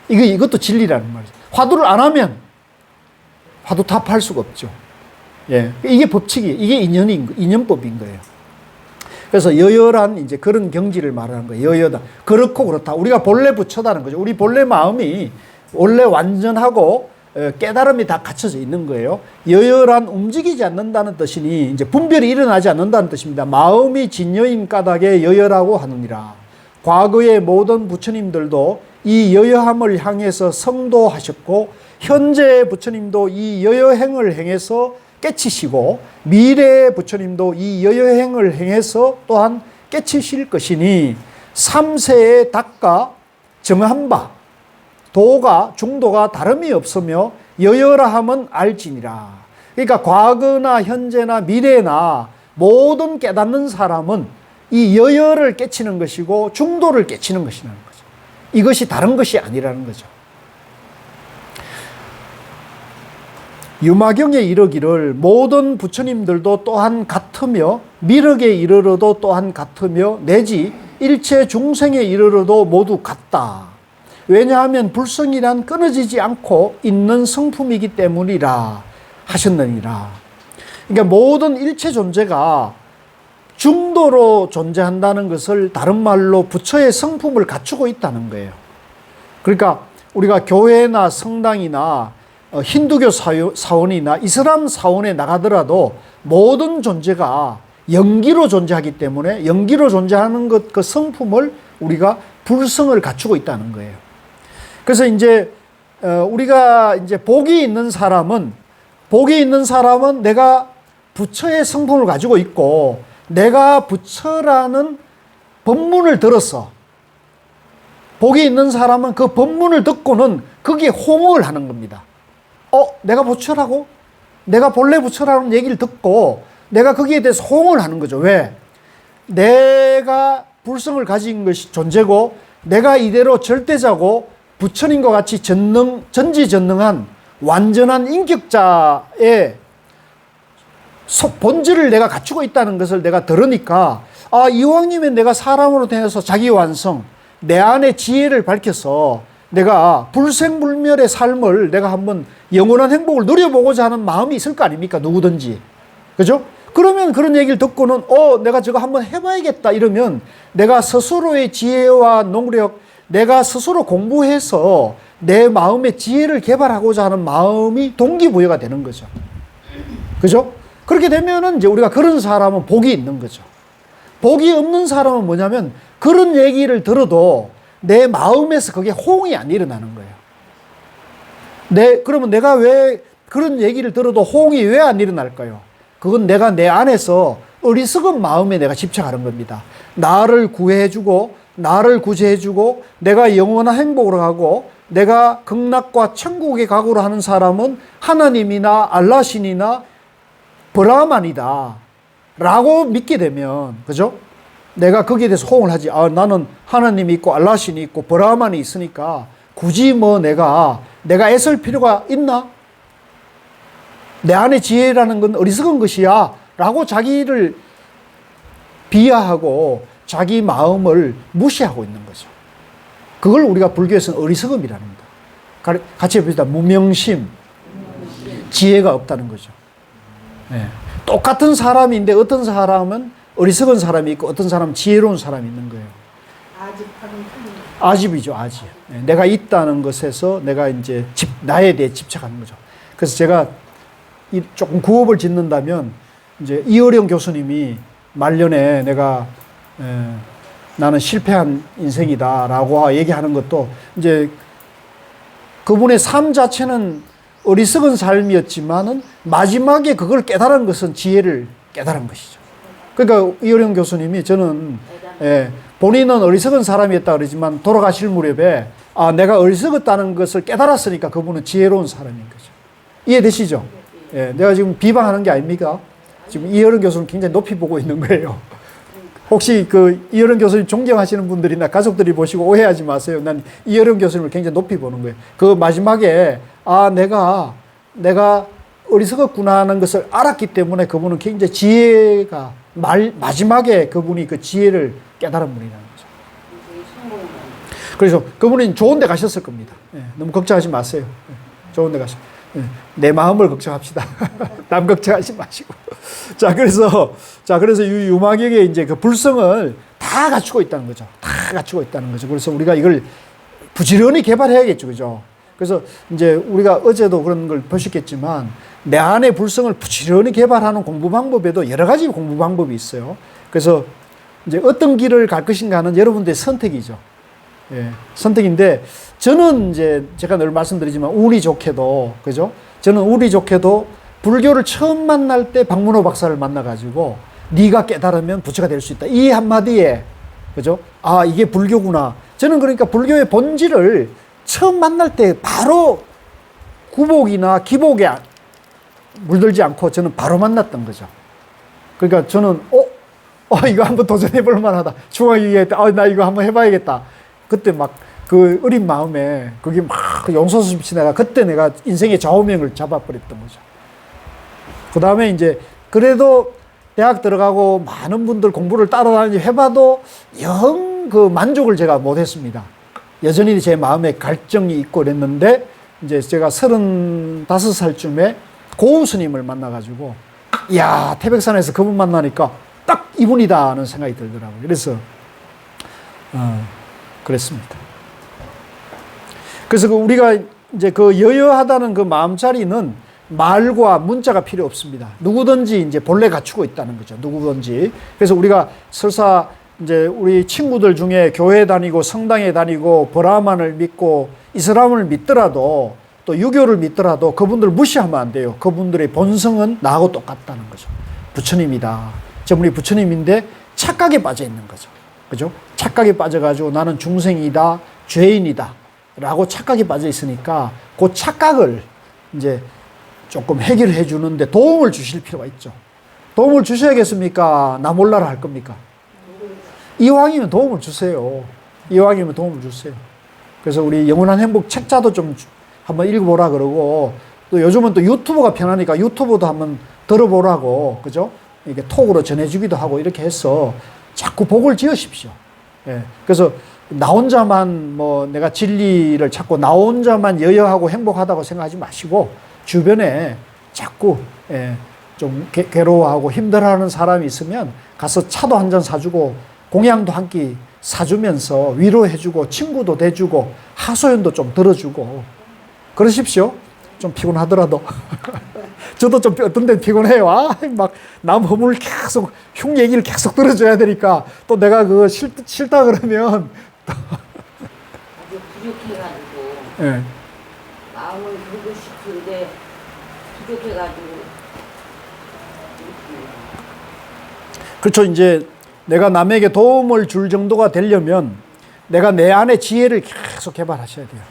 이것도 진리라는 말이죠. 화두를 안 하면 화두타파할 수가 없죠. 예, 이게 법칙이, 이게 인연법인 거예요. 그래서 여여란 이제 그런 경지를 말하는 거예요. 여여다. 그렇고 그렇다. 우리가 본래 부처다는 거죠. 우리 본래 마음이 원래 완전하고 깨달음이 다 갖춰져 있는 거예요. 여여란 움직이지 않는다는 뜻이니 이제 분별이 일어나지 않는다는 뜻입니다. 마음이 진여인 까닭에 여여라고 하느니라. 과거의 모든 부처님들도 이 여여함을 향해서 성도하셨고, 현재의 부처님도 이 여여행을 행해서 깨치시고, 미래의 부처님도 이 여여행을 행해서 또한 깨치실 것이니, 삼세에 닦아 정한 바 도가 중도가 다름이 없으며 여여라 함은 알지니라. 그러니까 과거나 현재나 미래나 모든 깨닫는 사람은 이 여여를 깨치는 것이고 중도를 깨치는 것이라는 거죠. 이것이 다른 것이 아니라는 거죠. 유마경에 이르기를 모든 부처님들도 또한 같으며 미륵에 이르러도 또한 같으며 내지 일체 중생에 이르러도 모두 같다. 왜냐하면 불성이란 끊어지지 않고 있는 성품이기 때문이라 하셨느니라. 그러니까 모든 일체 존재가 중도로 존재한다는 것을 다른 말로 부처의 성품을 갖추고 있다는 거예요. 그러니까 우리가 교회나 성당이나 힌두교 사원이나 이슬람 사원에 나가더라도 모든 존재가 영기로 존재하기 때문에 영기로 존재하는 것, 그 성품을 우리가 불성을 갖추고 있다는 거예요. 그래서 이제 우리가 이제 복이 있는 사람은 내가 부처의 성품을 가지고 있고 내가 부처라는 법문을 들었어. 복이 있는 사람은 그 법문을 듣고는 거기에 호응을 하는 겁니다. 내가 부처라고? 내가 본래 부처라는 얘기를 듣고 내가 거기에 대해서 호응을 하는 거죠. 왜? 내가 불성을 가진 것이 존재고 내가 이대로 절대자고 부처님과 같이 전지전능한 완전한 인격자의 본질을 내가 갖추고 있다는 것을 내가 들으니까 이왕이면 내가 사람으로 되어서 자기 완성, 내 안에 지혜를 밝혀서 내가 불생불멸의 삶을 내가 한번 영원한 행복을 누려보고자 하는 마음이 있을 거 아닙니까? 누구든지. 그죠? 그러면 그런 얘기를 듣고는 내가 저거 한번 해봐야겠다 이러면 내가 스스로의 지혜와 노력, 내가 스스로 공부해서 내 마음의 지혜를 개발하고자 하는 마음이 동기부여가 되는 거죠. 그죠? 그렇게 되면은 이제 우리가 그런 사람은 복이 있는 거죠. 복이 없는 사람은 뭐냐면 그런 얘기를 들어도 내 마음에서 그게 호응이 안 일어나는 거예요. 그러면 내가 왜 그런 얘기를 들어도 호응이 왜 안 일어날까요? 그건 내가 내 안에서 어리석은 마음에 내가 집착하는 겁니다. 나를 구해주고 나를 구제해주고 내가 영원한 행복으로 가고 내가 극락과 천국에 가고로 하는 사람은 하나님이나 알라신이나 브라만이다 라고 믿게 되면, 그죠? 내가 거기에 대해서 호응을 하지. 나는 하나님이 있고 알라신이 있고 브라만이 있으니까 굳이 내가 애쓸 필요가 있나? 내 안의 지혜라는 건 어리석은 것이야 라고 자기를 비하하고 자기 마음을 무시하고 있는 거죠. 그걸 우리가 불교에서는 어리석음이라는 겁니다. 같이 해봅시다. 무명심, 지혜가 없다는 거죠. 네. 똑같은 사람인데 어떤 사람은 어리석은 사람이 있고 어떤 사람은 지혜로운 사람이 있는 거예요. 아집이죠, 아집. 네. 내가 있다는 것에서 내가 이제 나에 대해 집착하는 거죠. 그래서 제가 조금 구업을 짓는다면 이제 이어령 교수님이 말년에 내가 나는 실패한 인생이다라고 얘기하는 것도 이제 그분의 삶 자체는 어리석은 삶이었지만은 마지막에 그걸 깨달은 것은 지혜를 깨달은 것이죠. 그러니까 이어령 교수님이 저는 본인은 어리석은 사람이었다 그러지만 돌아가실 무렵에 내가 어리석었다는 것을 깨달았으니까 그분은 지혜로운 사람인 거죠. 이해되시죠? 내가 지금 비방하는 게 아닙니까? 지금 이어령 교수는 굉장히 높이 보고 있는 거예요. 혹시 이어령 교수님 존경하시는 분들이나 가족들이 보시고 오해하지 마세요. 난 이어령 교수님을 굉장히 높이 보는 거예요. 그 마지막에 내가 어리석었구나 하는 것을 알았기 때문에 그분은 굉장히 지혜가 마지막에 그분이 그 지혜를 깨달은 분이라는 거죠. 그래서 그분은 좋은 데 가셨을 겁니다. 너무 걱정하지 마세요. 좋은 데 가셨. 내 마음을 걱정합시다. 남 걱정하지 마시고. 그래서 유마경에 이제 그 불성을 다 갖추고 있다는 거죠. 다 갖추고 있다는 거죠. 그래서 우리가 이걸 부지런히 개발해야겠죠. 그죠? 그래서 이제 우리가 어제도 그런 걸 보셨겠지만 내 안의 불성을 부지런히 개발하는 공부 방법에도 여러 가지 공부 방법이 있어요. 그래서 이제 어떤 길을 갈 것인가는 여러분들의 선택이죠. 선택인데 저는 이제 제가 늘 말씀드리지만 운이 좋게도, 그죠? 저는 운이 좋게도 불교를 처음 만날 때 박문호 박사를 만나가지고 네가 깨달으면 부처가 될 수 있다. 이 한마디에, 그죠? 이게 불교구나. 저는 그러니까 불교의 본질을 처음 만날 때 바로 구복이나 기복에 물들지 않고 저는 바로 만났던 거죠. 그러니까 저는 이거 한번 도전해 볼 만하다. 중학교 2학년 때 나 이거 한번 해봐야겠다. 그때 막 그 어린 마음에 그게 막 용솟이 내가 그때 내가 인생의 좌우명을 잡아버렸던 거죠. 그 다음에 이제 그래도 대학 들어가고 많은 분들 공부를 따라다니고 해봐도 영 그 만족을 제가 못했습니다. 여전히 제 마음에 갈증이 있고 그랬는데 이제 제가 35살쯤에 고우 스님을 만나가지고 이야 태백산에서 그분 만나니까 딱 이분이다 하는 생각이 들더라고요. 그래서 그랬습니다. 그래서 우리가 이제 그 여여하다는 그 마음자리는 말과 문자가 필요 없습니다. 누구든지 이제 본래 갖추고 있다는 거죠. 누구든지. 그래서 우리가 설사 이제 우리 친구들 중에 교회 다니고 성당에 다니고 브라만을 믿고 이슬람을 믿더라도 또 유교를 믿더라도 그분들 무시하면 안 돼요. 그분들의 본성은 나하고 똑같다는 거죠. 부처님이다. 저분이 부처님인데 착각에 빠져 있는 거죠. 그죠? 착각에 빠져가지고 나는 중생이다, 죄인이다 라고 착각에 빠져 있으니까 그 착각을 이제 조금 해결해 주는데 도움을 주실 필요가 있죠. 도움을 주셔야겠습니까? 나 몰라라 할 겁니까? 이왕이면 도움을 주세요. 이왕이면 도움을 주세요. 그래서 우리 영원한 행복 책자도 좀 한번 읽어보라 그러고 또 요즘은 또 유튜브가 편하니까 유튜브도 한번 들어보라고 그죠? 이게 톡으로 전해주기도 하고 이렇게 해서 자꾸 복을 지으십시오. 예. 그래서 나 혼자만 뭐 내가 진리를 찾고 나 혼자만 여여하고 행복하다고 생각하지 마시고 주변에 자꾸 좀 괴로워하고 힘들어하는 사람이 있으면 가서 차도 한 잔 사주고 공양도 한 끼 사주면서 위로해주고 친구도 돼주고 하소연도 좀 들어주고 그러십시오. 좀 피곤하더라도. 저도 좀 어떤 데는 피곤해요. 막 남 허물 계속 흉 얘기를 계속 들어줘야 되니까 또 내가 그거 싫다 그러면 아주 부족해가지고 예. 마음을 그러고 싶은데 부족해가지고 그렇죠. 이제 내가 남에게 도움을 줄 정도가 되려면 내가 내 안에 지혜를 계속 개발하셔야 돼요.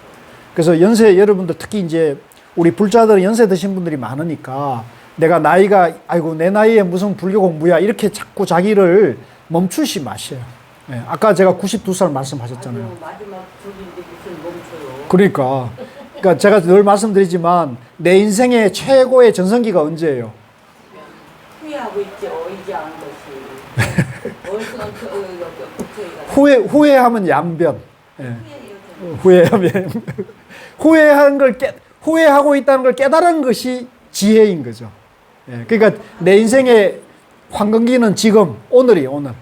그래서 연세 여러분들 특히 이제 우리 불자들은 연세 드신 분들이 많으니까 내가 나이가 아이고 내 나이에 무슨 불교 공부야 이렇게 자꾸 자기를 멈추시 마셔요. 예, 아까 제가 92살 말씀하셨잖아요. 아주 마지막 저기인데 무슨 멈춰요. 그러니까 제가 늘 말씀드리지만 내 인생의 최고의 전성기가 언제예요? 후회하고 있죠. 이제 안 것이. 어느 순간 후회하면 양변. 예. 후회하면 후회하고 있다는 걸 깨달은 것이 지혜인 거죠. 예. 그러니까 내 인생의 황금기는 지금 오늘이 오늘.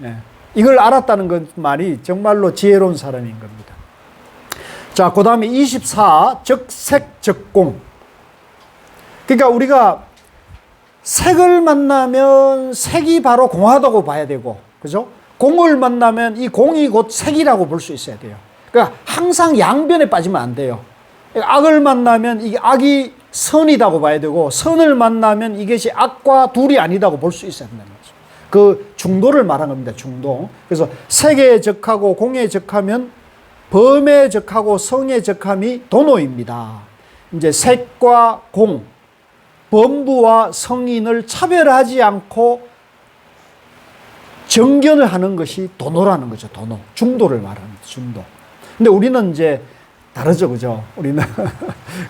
예. 이걸 알았다는 것만이 정말로 지혜로운 사람인 겁니다. 자, 그 다음에 24 적색적공. 그러니까 우리가 색을 만나면 색이 바로 공하다고 봐야 되고, 그죠? 공을 만나면 이 공이 곧 색이라고 볼 수 있어야 돼요. 그러니까 항상 양변에 빠지면 안 돼요. 악을 만나면 이게 악이 선이라고 봐야 되고, 선을 만나면 이것이 악과 둘이 아니다고 볼 수 있어야 된다는 거죠. 그 중도를 말한 겁니다. 중도. 그래서 색에 적하고 공에 적하면 범에 적하고 성에 적함이 도노입니다. 이제 색과 공, 범부와 성인을 차별하지 않고 정견을 하는 것이 도노라는 거죠. 도노. 중도를 말하는 거죠. 중도. 근데 우리는 이제 다르죠. 그죠? 우리는.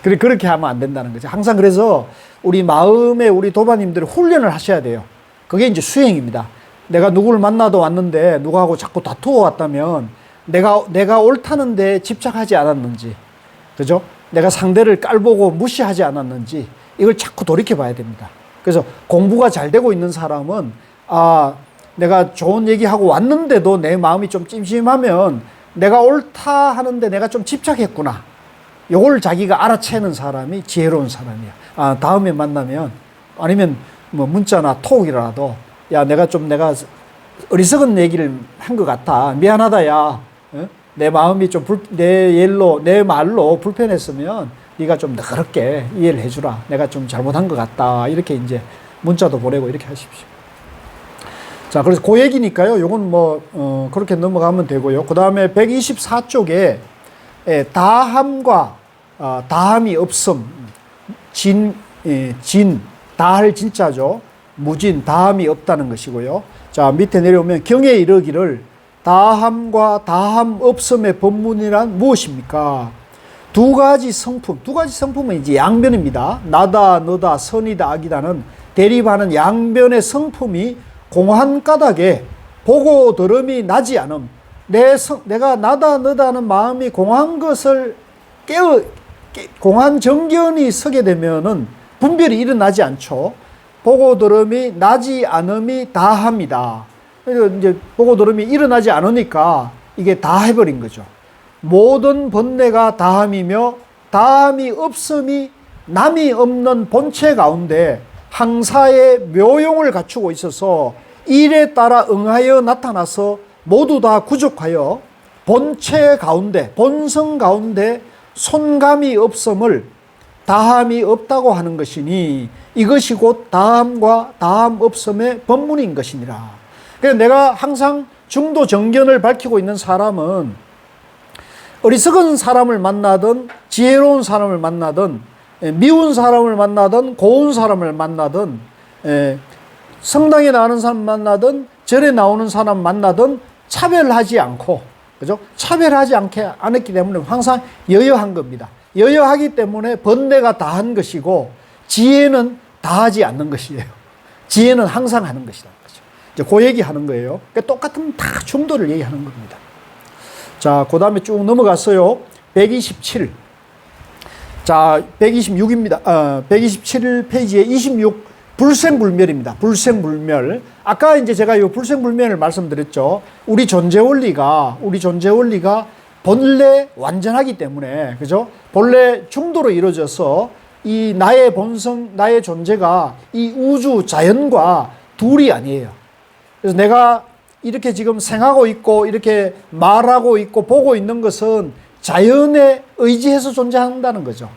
그렇게 하면 안 된다는 거죠. 항상 그래서 우리 마음에 우리 도반님들이 훈련을 하셔야 돼요. 그게 이제 수행입니다. 내가 누구를 만나도 왔는데 누구하고 자꾸 다투어 왔다면 내가 옳다는데 집착하지 않았는지, 그죠? 내가 상대를 깔보고 무시하지 않았는지, 이걸 자꾸 돌이켜 봐야 됩니다. 그래서 공부가 잘 되고 있는 사람은, 내가 좋은 얘기하고 왔는데도 내 마음이 좀 찜찜하면 내가 옳다 하는데 내가 좀 집착했구나. 요걸 자기가 알아채는 사람이 지혜로운 사람이야. 다음에 만나면, 아니면 뭐 문자나 톡이라도, 야, 내가 어리석은 얘기를 한 것 같아. 미안하다, 야. 내 마음이 좀 내 말로 불편했으면 네가 좀 너그럽게 이해를 해주라. 내가 좀 잘못한 것 같다. 이렇게 이제 문자도 보내고 이렇게 하십시오. 자, 그래서 그 얘기니까요. 요건 그렇게 넘어가면 되고요. 그 다음에 124쪽에 다함과 다함이 없음, 다할 진짜죠. 무진, 다함이 없다는 것이고요. 자, 밑에 내려오면 경에 이르기를 다함과 다함 없음의 법문이란 무엇입니까? 두 가지 성품은 이제 양변입니다. 나다, 너다, 선이다, 악이다는 대립하는 양변의 성품이 공한 까닭에 보고 들음이 나지 않음. 내가 나다, 너다 하는 마음이 공한 것을 공한 정견이 서게 되면은 분별이 일어나지 않죠. 보고 들음이 나지 않음이 다합니다. 그래서 이제 보고 들음이 일어나지 않으니까 이게 다 해버린 거죠. 모든 번뇌가 다함이며 다함이 없음이 남이 없는 본체 가운데 항사의 묘용을 갖추고 있어서 일에 따라 응하여 나타나서 모두 다 구족하여 본체 가운데, 본성 가운데 손감이 없음을 다함이 없다고 하는 것이니 이것이 곧 다함과 다함 없음의 법문인 것이니라. 그래서 내가 항상 중도 정견을 밝히고 있는 사람은 어리석은 사람을 만나든 지혜로운 사람을 만나든 미운 사람을 만나든 고운 사람을 만나든 성당에 나오는 사람 만나든 절에 나오는 사람 만나든 차별하지 않고, 그죠? 차별하지 않았기 때문에 항상 여여한 겁니다. 여여하기 때문에 번뇌가 다한 것이고 지혜는 다하지 않는 것이에요. 지혜는 항상 하는 것이라는 거죠. 이제 그 얘기하는 거예요. 그러니까 똑같은 다 중도를 얘기하는 겁니다. 자, 그 다음에 쭉 넘어갔어요. 127. 자, 126입니다. 127페이지에 26 불생불멸입니다. 불생불멸. 아까 이제 제가 이 불생불멸을 말씀드렸죠. 우리 존재 원리가 본래 완전하기 때문에, 그죠? 본래 중도로 이루어져서 이 나의 본성, 나의 존재가 이 우주 자연과 둘이 아니에요. 그래서 내가 이렇게 지금 생하고 있고 이렇게 말하고 있고 보고 있는 것은 자연에 의지해서 존재한다는 거죠.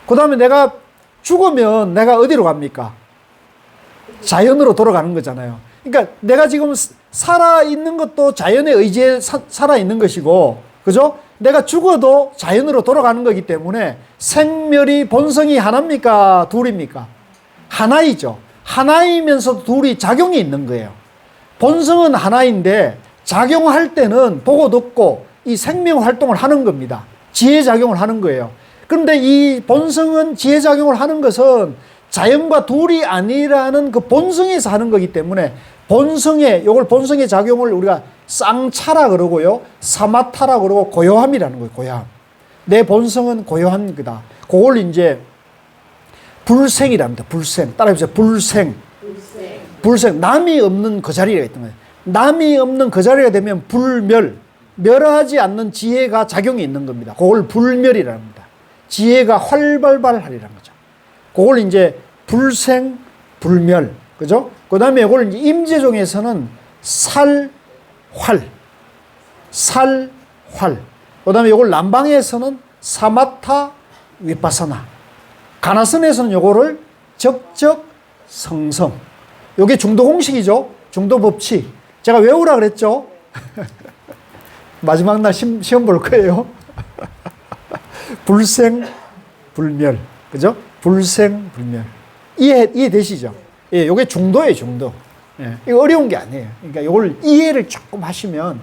그 다음에 내가 죽으면 내가 어디로 갑니까? 자연으로 돌아가는 거잖아요. 그러니까 내가 지금 살아있는 것도 자연에 의지해 살아있는 것이고, 그죠? 내가 죽어도 자연으로 돌아가는 거기 때문에 생멸이 본성이 하나입니까? 둘입니까? 하나이죠. 하나이면서 둘이 작용이 있는 거예요. 본성은 하나인데 작용할 때는 보고 듣고 이 생명 활동을 하는 겁니다. 지혜작용을 하는 거예요. 그런데 이 본성은 지혜작용을 하는 것은 자연과 둘이 아니라는 그 본성에서 하는 거기 때문에 요걸 본성의 작용을 우리가 쌍차라 그러고요. 사마타라 그러고 고요함이라는 거예요. 고요함. 내 본성은 고요한 거다. 그걸 이제 불생이랍니다. 불생. 따라해보세요. 불생. 남이 없는 그 자리가 있던 거예요. 남이 없는 그 자리가 되면 불멸. 멸하지 않는 지혜가 작용이 있는 겁니다. 그걸 불멸이라는 겁니다. 지혜가 활발하리라는 거죠. 그걸 이제 불생, 불멸. 그죠? 그 다음에 이걸 이제 임재종에서는 살활. 그 다음에 이걸 남방에서는 사마타, 위파사나. 가나선에서는 이거를 적적, 성성. 이게 중도 공식이죠. 중도 법칙. 제가 외우라 그랬죠. 마지막 날 시험 볼 거예요. 불생, 불멸. 그죠? 불생, 불멸. 이해되시죠? 예, 요게 중도예요, 중도. 예, 이거 어려운 게 아니에요. 그러니까 요걸 이해를 조금 하시면,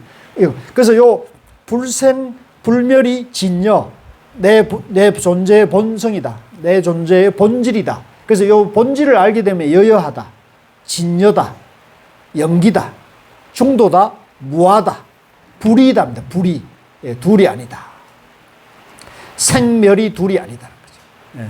그래서 요 불생, 불멸이 진여, 내 존재의 본성이다. 내 존재의 본질이다. 그래서 요 본질을 알게 되면 여여하다, 진여다, 영기다, 중도다, 무하다, 불이다입니다. 불이. 예, 둘이 아니다. 생멸이 둘이 아니다는 거죠. 예.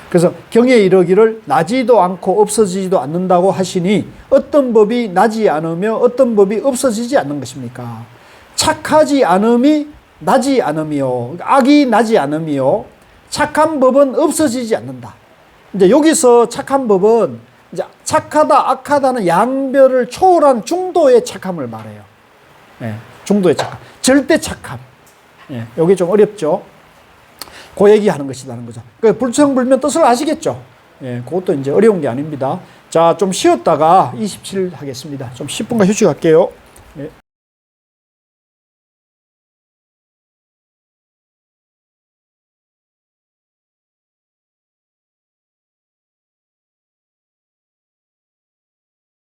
그래서 경에 이르기를 나지도 않고 없어지지도 않는다고 하시니 어떤 법이 나지 않으며 어떤 법이 없어지지 않는 것입니까? 착하지 않음이 나지 않음이요. 악이 나지 않음이요. 착한 법은 없어지지 않는다. 이제 여기서 착한 법은 이제 착하다, 악하다는 양별을 초월한 중도의 착함을 말해요. 예, 중도의 착함. 절대 착함. 예, 여기 좀 어렵죠? 그 얘기하는 것이라는 거죠. 그 불생불면 뜻을 아시겠죠? 예, 그것도 이제 어려운 게 아닙니다. 자, 좀 쉬었다가 27 하겠습니다. 좀 10분간 휴식할게요. 예.